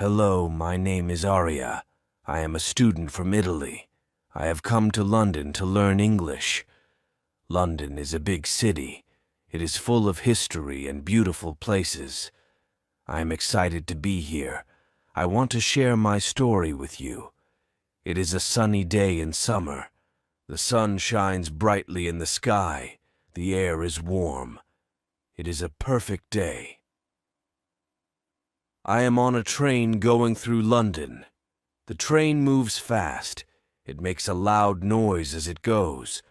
Hello, my name is Arya. I am a student from Italy. I have come to London to learn English. London is a big city. It is full of history and beautiful places. I am excited to be here. I want to share my story with you. It is a sunny day in summer. The sun shines brightly in the sky. The air is warm. It is a perfect day. I am on a train going through London. The train moves fast. It makes a loud noise as it goes.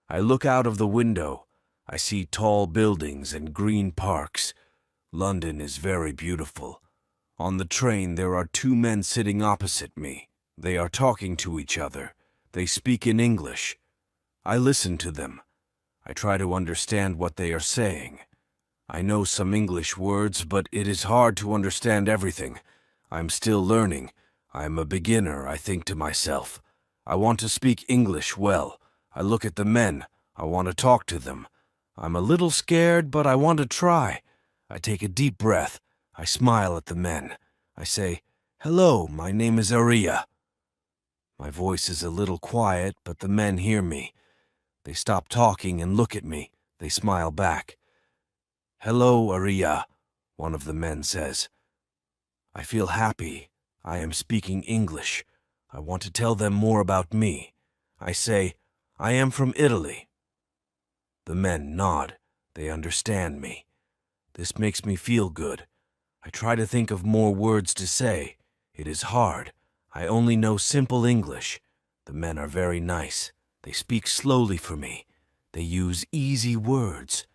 I look out of the window. I see tall buildings and green parks. London is very beautiful. On the train there are two men sitting opposite me. They are talking to each other. They speak in English. I listen to them. I try to understand what they are saying. I know some English words, but it is hard to understand everything. I'm still learning. I am a beginner, I think to myself. I want to speak English well. I look at the men. I want to talk to them. I'm a little scared, but I want to try. I take a deep breath. I smile at the men. I say, "Hello, my name is Arya." My voice is a little quiet, but the men hear me. They stop talking and look at me. They smile back. "Hello, Arya," one of the men says. I feel happy. I am speaking English. I want to tell them more about me. I say, "I am from Italy." The men nod. They understand me. This makes me feel good. I try to think of more words to say. It is hard. I only know simple English. The men are very nice. They speak slowly for me. They use easy words.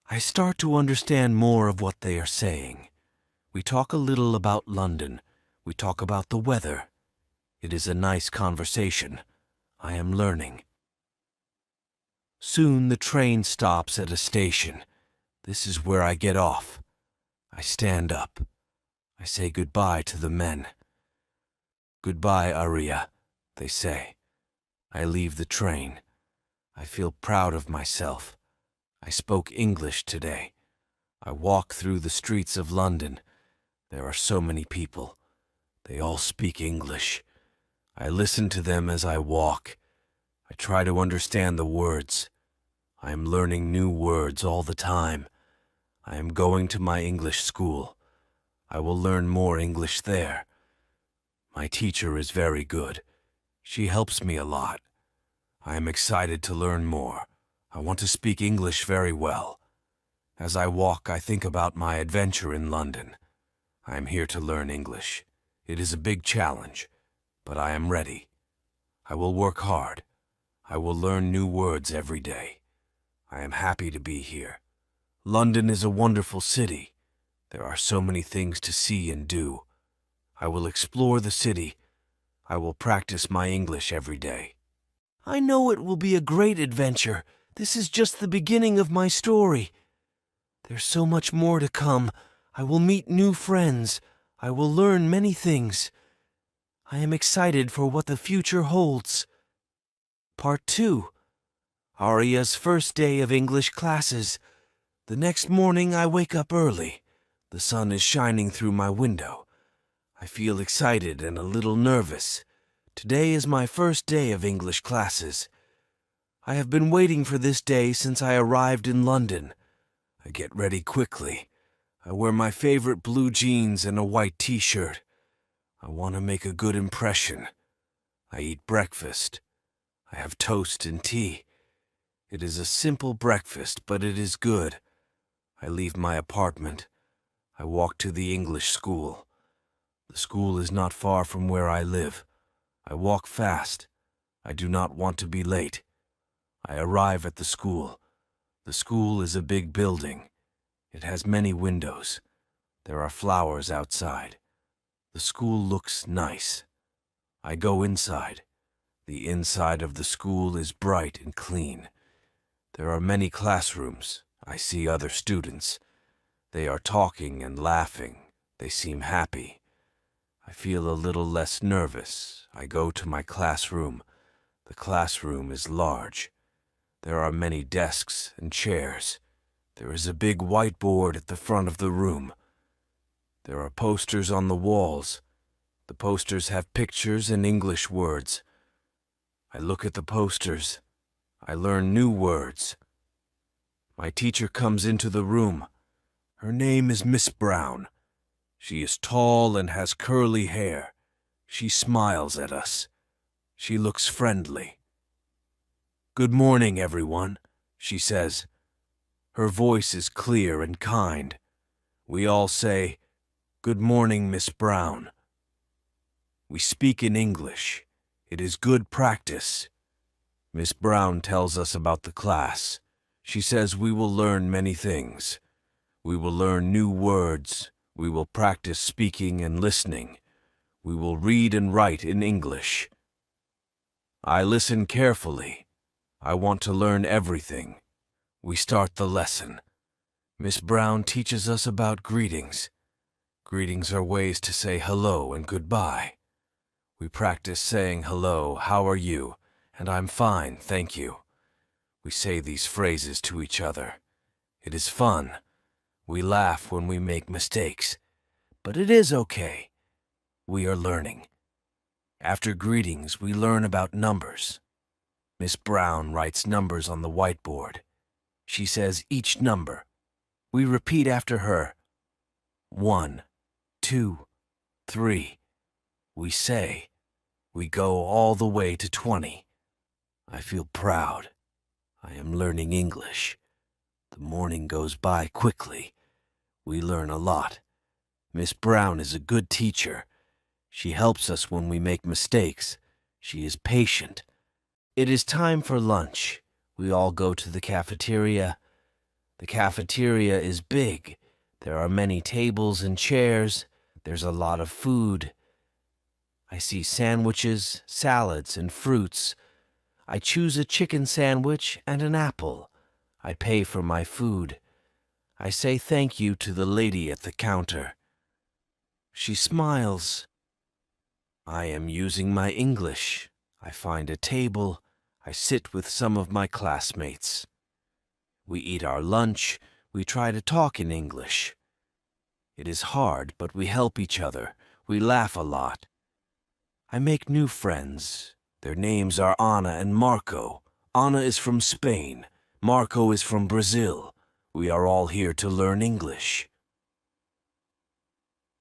I start to understand more of what they are saying. We talk a little about London. We talk about the weather. It is a nice conversation. I am learning. Soon the train stops at a station. This is where I get off. I stand up. I say goodbye to the men. "Goodbye, Arya," they say. I leave the train. I feel proud of myself. I spoke English today. I walk through the streets of London. There are so many people. They all speak English. I listen to them as I walk. I try to understand the words. I am learning new words all the time. I am going to my English school. I will learn more English there. My teacher is very good. She helps me a lot. I am excited to learn more. I want to speak English very well. As I walk, I think about my adventure in London. I am here to learn English. It is a big challenge, but I am ready. I will work hard. I will learn new words every day. I am happy to be here. London is a wonderful city. There are so many things to see and do. I will explore the city. I will practice my English every day. I know it will be a great adventure. This is just the beginning of my story. There's so much more to come. I will meet new friends. I will learn many things. I am excited for what the future holds. Part 2. Arya's first day of English classes. The next morning I wake up early. The sun is shining through my window. I feel excited and a little nervous. Today is my first day of English classes. I have been waiting for this day since I arrived in London. I get ready quickly. I wear my favorite blue jeans and a white t-shirt. I want to make a good impression. I eat breakfast. I have toast and tea. It is a simple breakfast, but it is good. I leave my apartment. I walk to the English school. The school is not far from where I live. I walk fast. I do not want to be late. I arrive at the school. The school is a big building. It has many windows. There are flowers outside. The school looks nice. I go inside. The inside of the school is bright and clean. There are many classrooms. I see other students. They are talking and laughing. They seem happy. I feel a little less nervous. I go to my classroom. The classroom is large. There are many desks and chairs. There is a big whiteboard at the front of the room. There are posters on the walls. The posters have pictures and English words. I look at the posters. I learn new words. My teacher comes into the room. Her name is Miss Brown. She is tall and has curly hair. She smiles at us. She looks friendly. "Good morning, everyone," she says. Her voice is clear and kind. We all say, "Good morning, Miss Brown." We speak in English. It is good practice. Miss Brown tells us about the class. She says we will learn many things. We will learn new words. We will practice speaking and listening. We will read and write in English. I listen carefully. I want to learn everything. We start the lesson. Miss Brown teaches us about greetings. Greetings are ways to say hello and goodbye. We practice saying hello, how are you, and I'm fine, thank you. We say these phrases to each other. It is fun. We laugh when we make mistakes, but it is okay. We are learning. After greetings, we learn about numbers. Miss Brown writes numbers on the whiteboard. She says each number. We repeat after her. 1, 2, 3. We say. We go all the way to 20. I feel proud. I am learning English. The morning goes by quickly. We learn a lot. Miss Brown is a good teacher. She helps us when we make mistakes. She is patient. It is time for lunch. We all go to the cafeteria. The cafeteria is big. There are many tables and chairs. There's a lot of food. I see sandwiches, salads, and fruits. I choose a chicken sandwich and an apple. I pay for my food. I say thank you to the lady at the counter. She smiles. I am using my English. I find a table. I sit with some of my classmates. We eat our lunch. We try to talk in English. It is hard, but we help each other. We laugh a lot. I make new friends. Their names are Anna and Marco. Anna is from Spain. Marco is from Brazil. We are all here to learn English.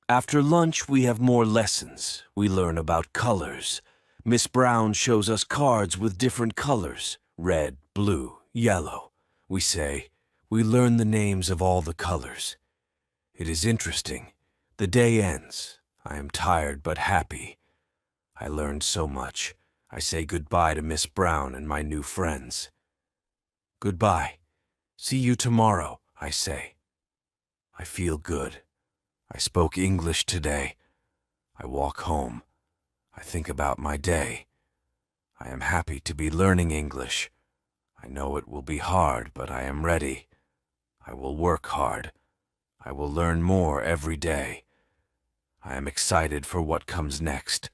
After lunch, we have more lessons. We learn about colors. Miss Brown shows us cards with different colors, red, blue, yellow. We say, we learn the names of all the colors. It is interesting. The day ends. I am tired but happy. I learned so much. I say goodbye to Miss Brown and my new friends. Goodbye. See you tomorrow, I say. I feel good. I spoke English today. I walk home. I think about my day. I am happy to be learning English. I know it will be hard, but I am ready. I will work hard. I will learn more every day. I am excited for what comes next.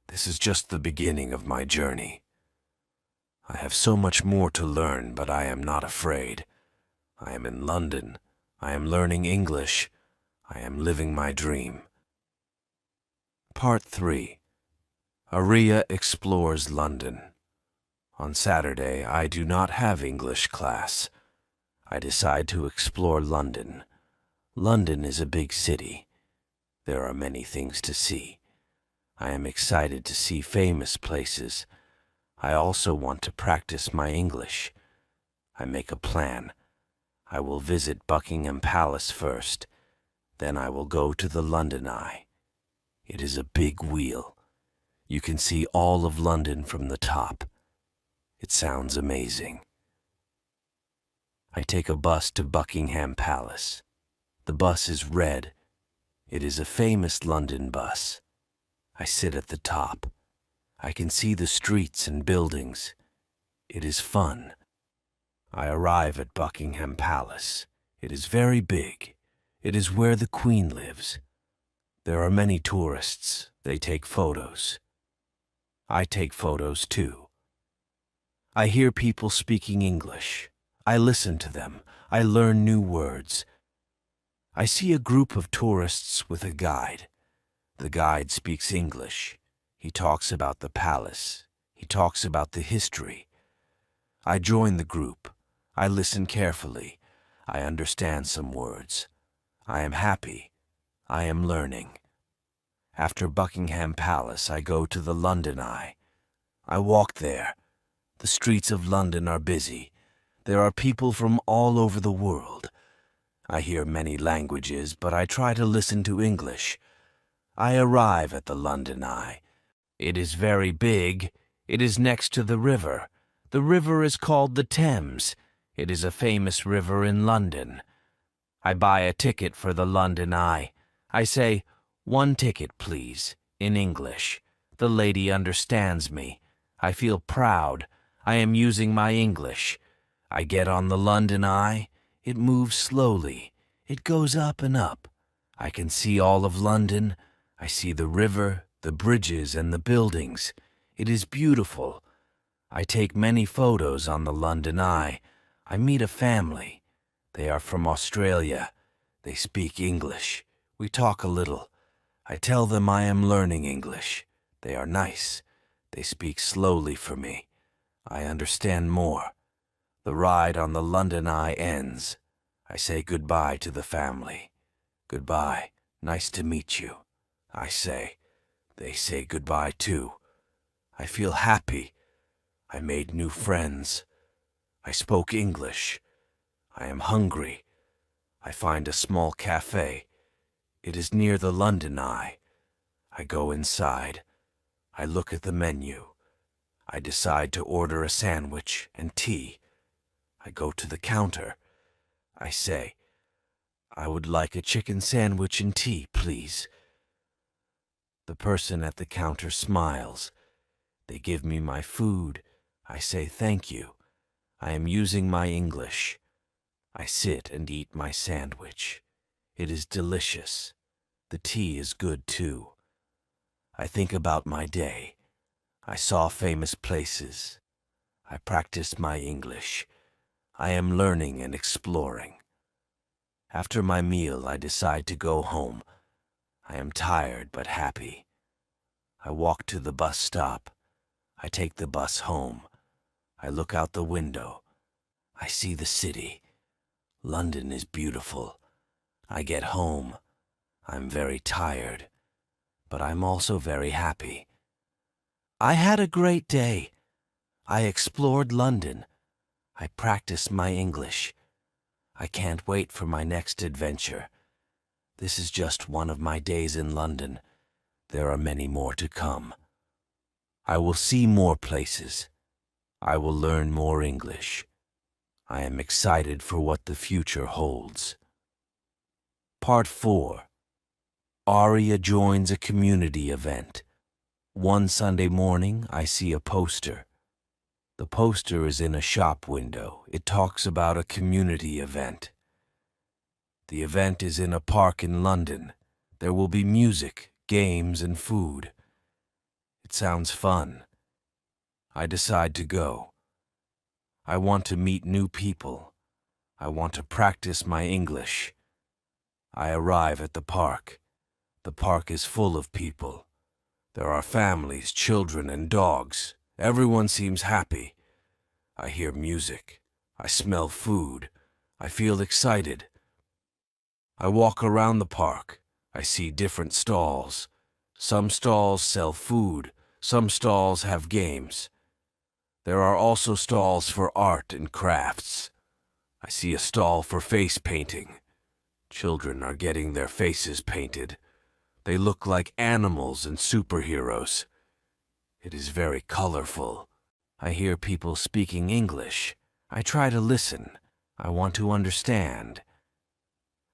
This is just the beginning of my journey. I have so much more to learn, but I am not afraid. I am in London. I am learning English. I am living my dream. Part 3. Aria explores London. On Saturday, I do not have English class. I decide to explore London. London is a big city. There are many things to see. I am excited to see famous places. I also want to practice my English. I make a plan. I will visit Buckingham Palace first. Then I will go to the London Eye. It is a big wheel. You can see all of London from the top. It sounds amazing. I take a bus to Buckingham Palace. The bus is red. It is a famous London bus. I sit at the top. I can see the streets and buildings. It is fun. I arrive at Buckingham Palace. It is very big. It is where the Queen lives. There are many tourists. They take photos. I take photos too. I hear people speaking English. I listen to them. I learn new words. I see a group of tourists with a guide. The guide speaks English. He talks about the palace. He talks about the history. I join the group. I listen carefully. I understand some words. I am happy. I am learning. After Buckingham Palace, I go to the London Eye. I walk there. The streets of London are busy. There are people from all over the world. I hear many languages, but I try to listen to English. I arrive at the London Eye. It is very big. It is next to the river. The river is called the Thames. It is a famous river in London. I buy a ticket for the London Eye. I say, "1 ticket, please," in English. The lady understands me. I feel proud. I am using my English. I get on the London Eye. It moves slowly. It goes up and up. I can see all of London. I see the river, the bridges, and the buildings. It is beautiful. I take many photos on the London Eye. I meet a family. They are from Australia. They speak English. We talk a little. I tell them I am learning English. They are nice. They speak slowly for me. I understand more. The ride on the London Eye ends. I say goodbye to the family. "Goodbye. Nice to meet you," I say. They say goodbye too. I feel happy. I made new friends. I spoke English. I am hungry. I find a small cafe. It is near the London Eye. I go inside. I look at the menu. I decide to order a sandwich and tea. I go to the counter. I say, "I would like a chicken sandwich and tea, please." The person at the counter smiles. They give me my food. I say thank you. I am using my English. I sit and eat my sandwich. It is delicious. The tea is good too. I think about my day. I saw famous places. I practiced my English. I am learning and exploring. After my meal, I decide to go home. I am tired but happy. I walk to the bus stop. I take the bus home. I look out the window. I see the city. London is beautiful. I get home. I'm very tired, but I'm also very happy. I had a great day. I explored London. I practiced my English. I can't wait for my next adventure. This is just one of my days in London. There are many more to come. I will see more places. I will learn more English. I am excited for what the future holds. Part 4. Aria joins a community event. One Sunday morning, I see a poster. The poster is in a shop window. It talks about a community event. The event is in a park in London. There will be music, games, and food. It sounds fun. I decide to go. I want to meet new people. I want to practice my English. I arrive at the park. The park is full of people. There are families, children, and dogs. Everyone seems happy. I hear music. I smell food. I feel excited. I walk around the park. I see different stalls. Some stalls sell food. Some stalls have games. There are also stalls for art and crafts. I see a stall for face painting. Children are getting their faces painted. They look like animals and superheroes. It is very colorful. I hear people speaking English. I try to listen. I want to understand.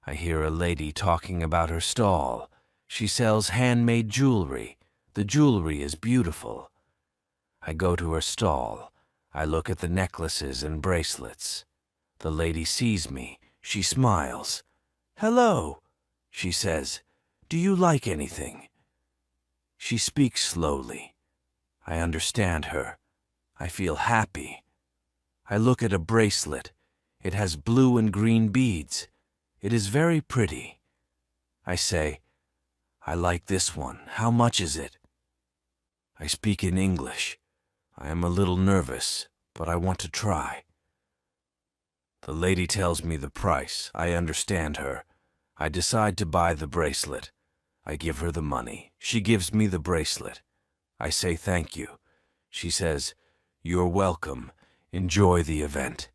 I hear a lady talking about her stall. She sells handmade jewelry. The jewelry is beautiful. I go to her stall. I look at the necklaces and bracelets. The lady sees me. She smiles. "Hello," she says. "Do you like anything?" She speaks slowly. I understand her. I feel happy. I look at a bracelet. It has blue and green beads. It is very pretty. I say, I like this one. How much is it? I speak in English. I am a little nervous, but I want to try. The lady tells me the price. I understand her. I decide to buy the bracelet. I give her the money. She gives me the bracelet. I say thank you. She says, "You're welcome. Enjoy the event."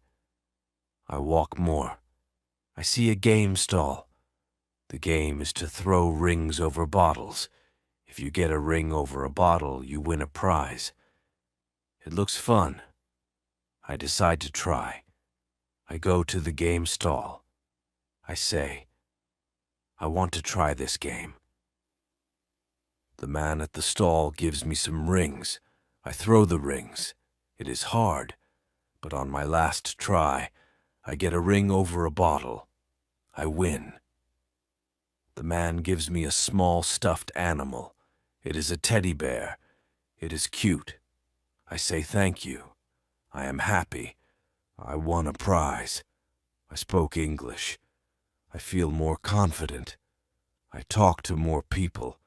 I walk more. I see a game stall. The game is to throw rings over bottles. If you get a ring over a bottle, you win a prize. It looks fun. I decide to try. I go to the game stall. I say, I want to try this game. The man at the stall gives me some rings. I throw the rings. It is hard, but on my last try, I get a ring over a bottle. I win. The man gives me a small stuffed animal. It is a teddy bear. It is cute. I say thank you. I am happy. I won a prize. I spoke English. I feel more confident. I talk to more people.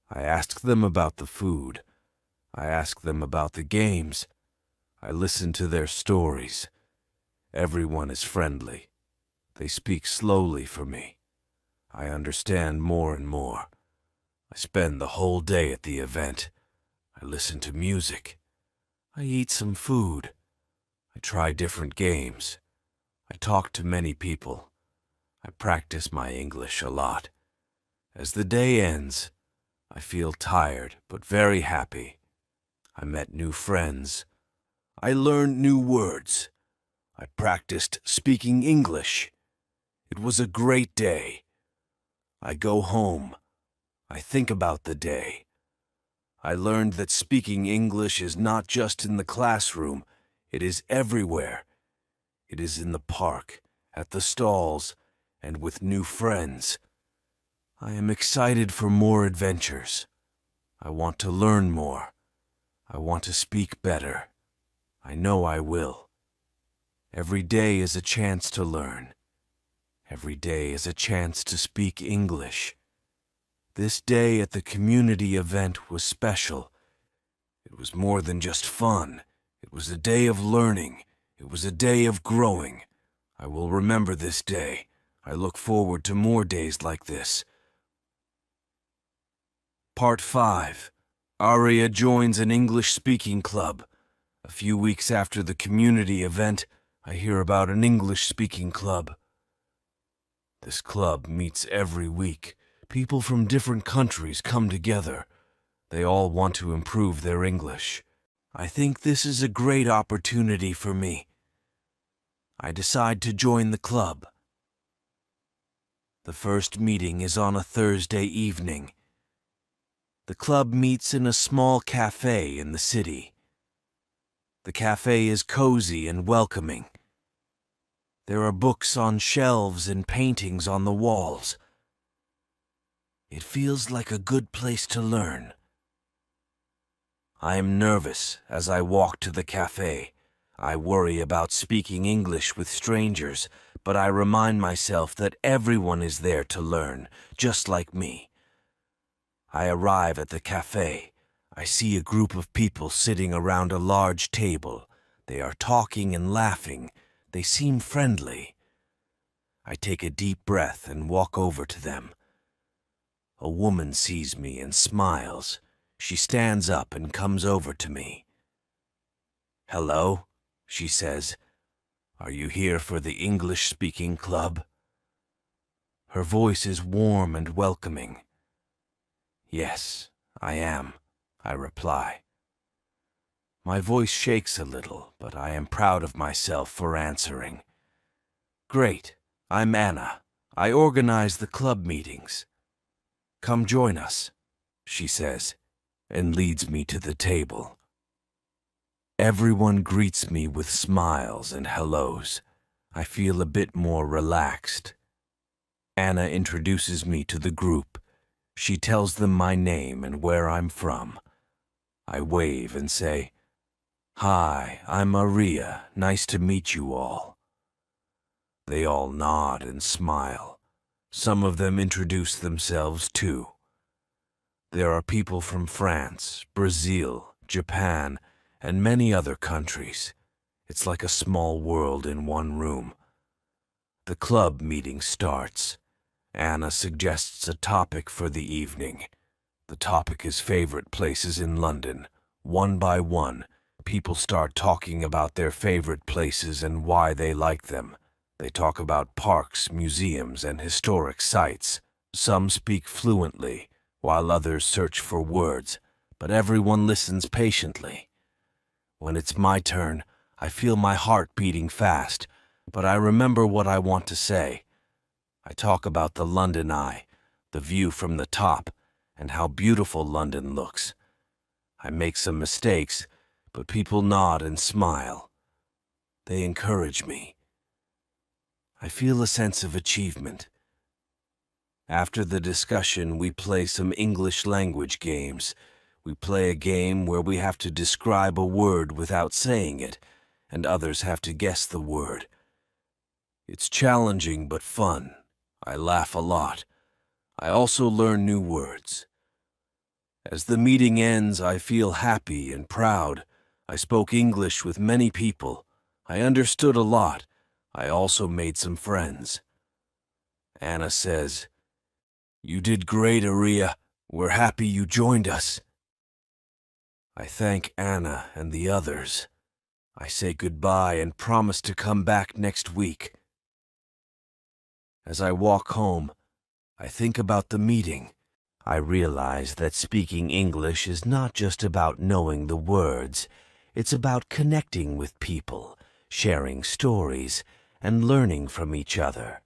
I ask them about the food. I ask them about the games. I listen to their stories. Everyone is friendly. They speak slowly for me. I understand more and more. I spend the whole day at the event. I listen to music. I eat some food. I try different games. I talk to many people. I practice my English a lot. As the day ends, I feel tired but very happy. I met new friends. I learned new words. I practiced speaking English. It was a great day. I go home. I think about the day. I learned that speaking English is not just in the classroom, it is everywhere. It is in the park, at the stalls, and with new friends. I am excited for more adventures. I want to learn more. I want to speak better. I know I will. Every day is a chance to learn. Every day is a chance to speak English. This day at the community event was special. It was more than just fun. It was a day of learning. It was a day of growing. I will remember this day. I look forward to more days like this. Part 5. Aria joins an English-speaking club. A few weeks after the community event, I hear about an English-speaking club. This club meets every week. People from different countries come together. They all want to improve their English. I think this is a great opportunity for me. I decide to join the club. The first meeting is on a Thursday evening. The club meets in a small cafe in the city. The cafe is cozy and welcoming. There are books on shelves and paintings on the walls. It feels like a good place to learn. I am nervous as I walk to the cafe. I worry about speaking English with strangers, but I remind myself that everyone is there to learn, just like me. I arrive at the cafe. I see a group of people sitting around a large table. They are talking and laughing. They seem friendly. I take a deep breath and walk over to them. A woman sees me and smiles. She stands up and comes over to me. "Hello," she says. "Are you here for the English-speaking club?" Her voice is warm and welcoming. "Yes, I am," I reply. My voice shakes a little, but I am proud of myself for answering. "Great, I'm Anna. I organize the club meetings." "Come join us," she says, and leads me to the table. Everyone greets me with smiles and hellos. I feel a bit more relaxed. Anna introduces me to the group. She tells them my name and where I'm from. I wave and say, "Hi, I'm Aria. Nice to meet you all." They all nod and smile. Some of them introduce themselves too. There are people from France, Brazil, Japan, and many other countries. It's like a small world in one room. The club meeting starts. Anna suggests a topic for the evening. The topic is favorite places in London. One by one, people start talking about their favorite places and why they like them. They talk about parks, museums, and historic sites. Some speak fluently, while others search for words, but everyone listens patiently. When it's my turn, I feel my heart beating fast, but I remember what I want to say. I talk about the London Eye, the view from the top, and how beautiful London looks. I make some mistakes, but people nod and smile. They encourage me. I feel a sense of achievement. After the discussion, we play some English language games. We play a game where we have to describe a word without saying it, and others have to guess the word. It's challenging but fun. I laugh a lot. I also learn new words. As the meeting ends, I feel happy and proud. I spoke English with many people. I understood a lot. I also made some friends. Anna says, "You did great, Aria. We're happy you joined us." I thank Anna and the others. I say goodbye and promise to come back next week. As I walk home, I think about the meeting. I realize that speaking English is not just about knowing the words. It's about connecting with people, sharing stories, and learning from each other.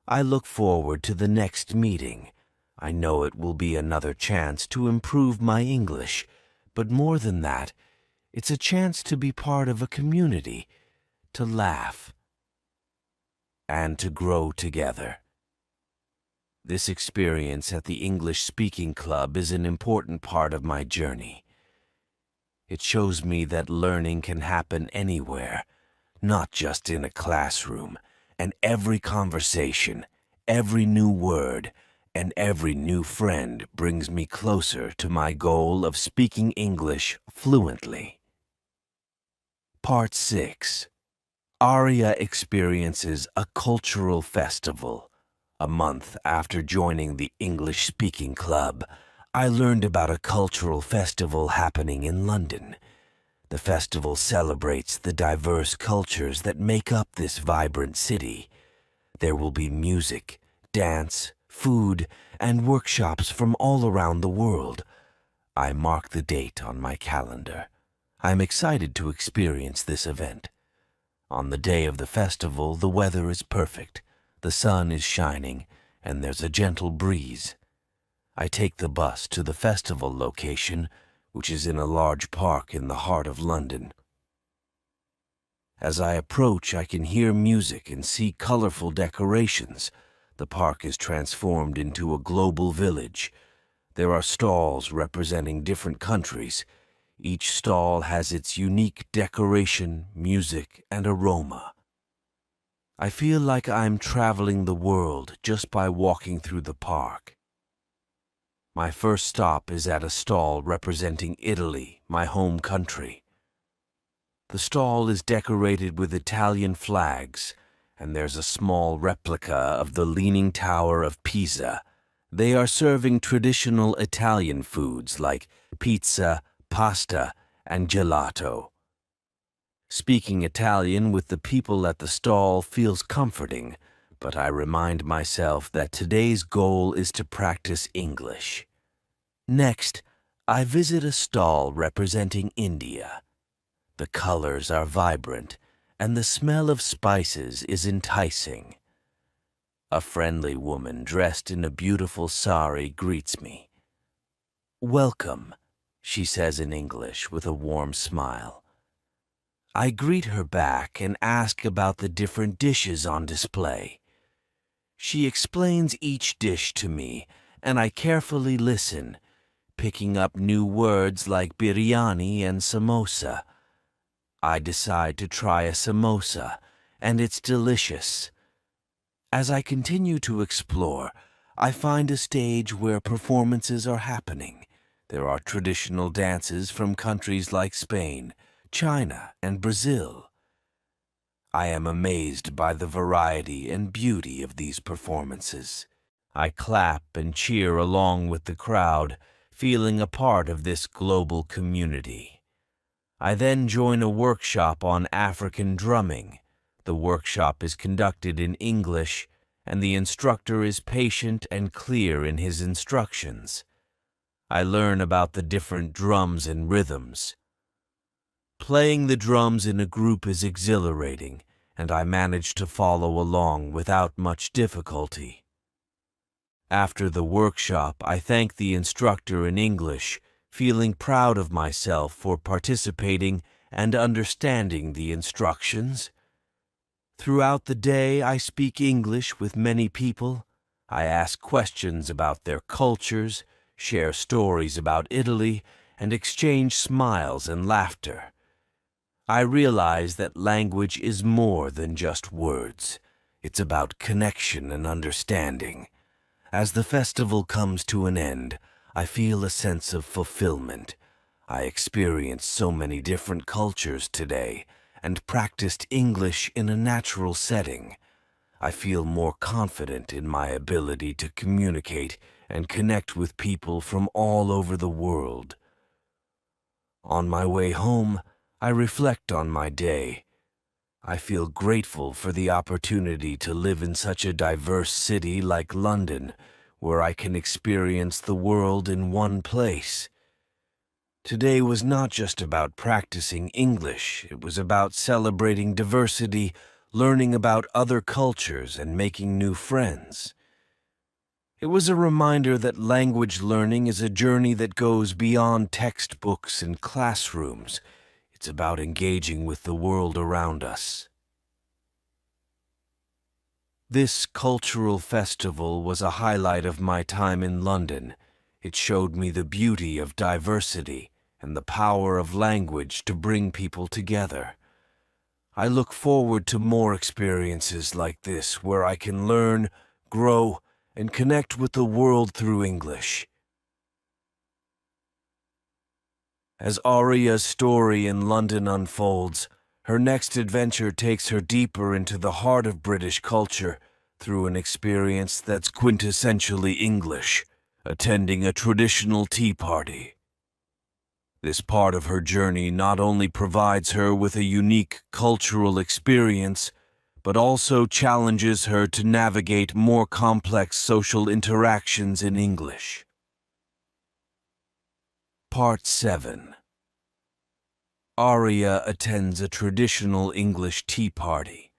I look forward to the next meeting. I know it will be another chance to improve my English, but more than that, it's a chance to be part of a community, to laugh, and to grow together. This experience at the English Speaking Club is an important part of my journey. It shows me that learning can happen anywhere, not just in a classroom, and every conversation, every new word, and every new friend brings me closer to my goal of speaking English fluently. Part 6. Aria experiences a cultural festival. A month after joining the English Speaking Club, I learned about a cultural festival happening in London. The festival celebrates the diverse cultures that make up this vibrant city. There will be music, dance, food, and workshops from all around the world. I mark the date on my calendar. I'm excited to experience this event. On the day of the festival, the weather is perfect. The sun is shining, and there's a gentle breeze. I take the bus to the festival location, which is in a large park in the heart of London. As I approach, I can hear music and see colorful decorations. The park is transformed into a global village. There are stalls representing different countries. Each stall has its unique decoration, music, and aroma. I feel like I'm traveling the world just by walking through the park. My first stop is at a stall representing Italy, my home country. The stall is decorated with Italian flags, and there's a small replica of the Leaning Tower of Pisa. They are serving traditional Italian foods like pizza, pasta, and gelato. Speaking Italian with the people at the stall feels comforting, but I remind myself that today's goal is to practice English. Next, I visit a stall representing India. The colors are vibrant, and the smell of spices is enticing. A friendly woman dressed in a beautiful sari greets me. "Welcome," she says in English with a warm smile. I greet her back and ask about the different dishes on display. She explains each dish to me, and I carefully listen, picking up new words like biryani and samosa. I decide to try a samosa, and it's delicious. As I continue to explore, I find a stage where performances are happening. There are traditional dances from countries like Spain, China, and Brazil. I am amazed by the variety and beauty of these performances. I clap and cheer along with the crowd, feeling a part of this global community. I then join a workshop on African drumming. The workshop is conducted in English, and the instructor is patient and clear in his instructions. I learn about the different drums and rhythms. Playing the drums in a group is exhilarating, and I manage to follow along without much difficulty. After the workshop, I thank the instructor in English, feeling proud of myself for participating and understanding the instructions. Throughout the day, I speak English with many people. I ask questions about their cultures, share stories about Italy, and exchange smiles and laughter. I realize that language is more than just words. It's about connection and understanding. As the festival comes to an end, I feel a sense of fulfillment. I experienced so many different cultures today and practiced English in a natural setting. I feel more confident in my ability to communicate and connect with people from all over the world. On my way home, I reflect on my day. I feel grateful for the opportunity to live in such a diverse city like London, where I can experience the world in one place. Today was not just about practicing English, it was about celebrating diversity, learning about other cultures, and making new friends. It was a reminder that language learning is a journey that goes beyond textbooks and classrooms. It's about engaging with the world around us. This cultural festival was a highlight of my time in London. It showed me the beauty of diversity and the power of language to bring people together. I look forward to more experiences like this where I can learn, grow, and connect with the world through English. As Aria's story in London unfolds, her next adventure takes her deeper into the heart of British culture through an experience that's quintessentially English, attending a traditional tea party. This part of her journey not only provides her with a unique cultural experience, but also challenges her to navigate more complex social interactions in English. Part 7. Aria attends a traditional English tea party.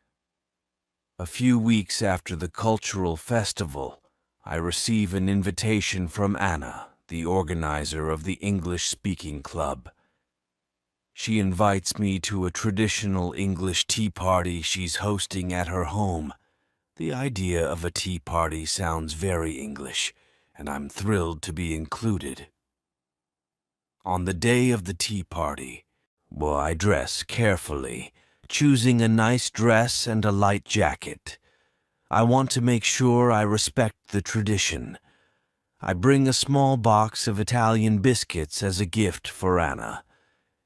A few weeks after the cultural festival, I receive an invitation from Anna, the organizer of the English-speaking club. She invites me to a traditional English tea party she's hosting at her home. The idea of a tea party sounds very English, and I'm thrilled to be included. On the day of the tea party, I dress carefully, choosing a nice dress and a light jacket. I want to make sure I respect the tradition. I bring a small box of Italian biscuits as a gift for Anna.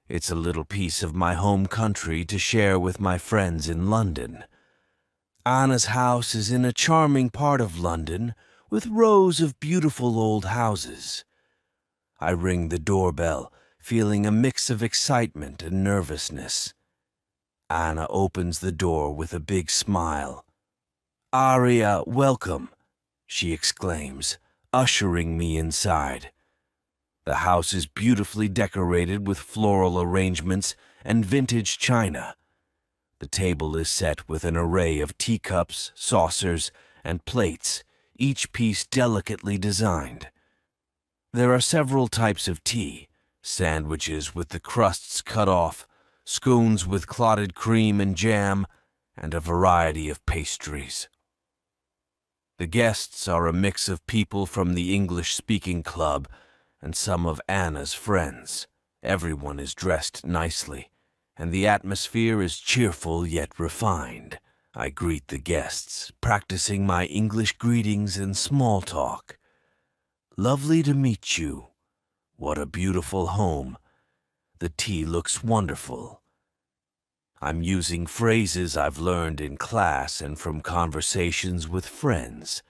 It's a little piece of my home country to share with my friends in London. Anna's house is in a charming part of London with rows of beautiful old houses. I ring the doorbell, feeling a mix of excitement and nervousness. Anna opens the door with a big smile. "Aria, welcome," she exclaims, ushering me inside. The house is beautifully decorated with floral arrangements and vintage china. The table is set with an array of teacups, saucers, and plates, each piece delicately designed. There are several types of tea: sandwiches with the crusts cut off, scones with clotted cream and jam, and a variety of pastries. The guests are a mix of people from the English-speaking club and some of Anna's friends. Everyone is dressed nicely, and the atmosphere is cheerful yet refined. I greet the guests, practicing my English greetings and small talk. Lovely to meet you. What a beautiful home. The tea looks wonderful. I'm using phrases I've learned in class and from conversations with friends.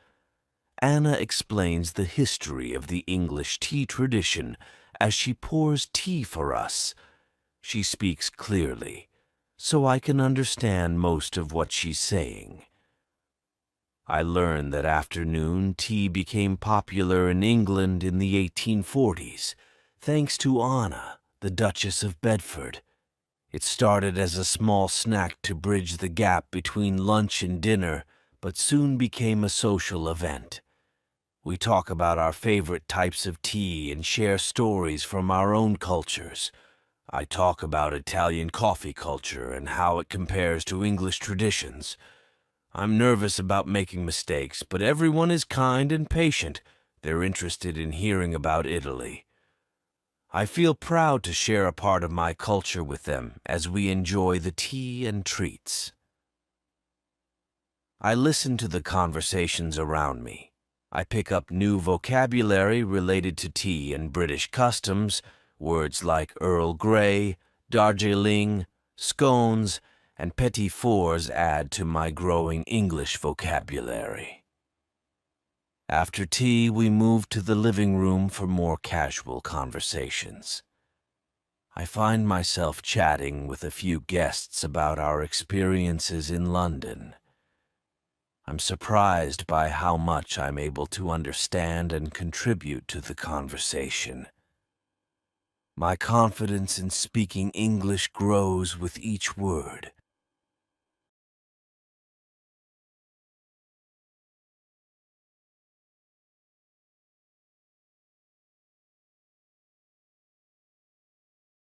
Anna explains the history of the English tea tradition as she pours tea for us. She speaks clearly, so I can understand most of what she's saying. I learned that afternoon tea became popular in England in the 1840s, thanks to Anna, the Duchess of Bedford. It started as a small snack to bridge the gap between lunch and dinner, but soon became a social event. We talk about our favorite types of tea and share stories from our own cultures. I talk about Italian coffee culture and how it compares to English traditions. I'm nervous about making mistakes, but everyone is kind and patient. They're interested in hearing about Italy. I feel proud to share a part of my culture with them as we enjoy the tea and treats. I listen to the conversations around me. I pick up new vocabulary related to tea and British customs, words like Earl Grey, Darjeeling, scones, and petit fours add to my growing English vocabulary. After tea, we moved to the living room for more casual conversations. I find myself chatting with a few guests about our experiences in London. I'm surprised by how much I'm able to understand and contribute to the conversation. My confidence in speaking English grows with each word.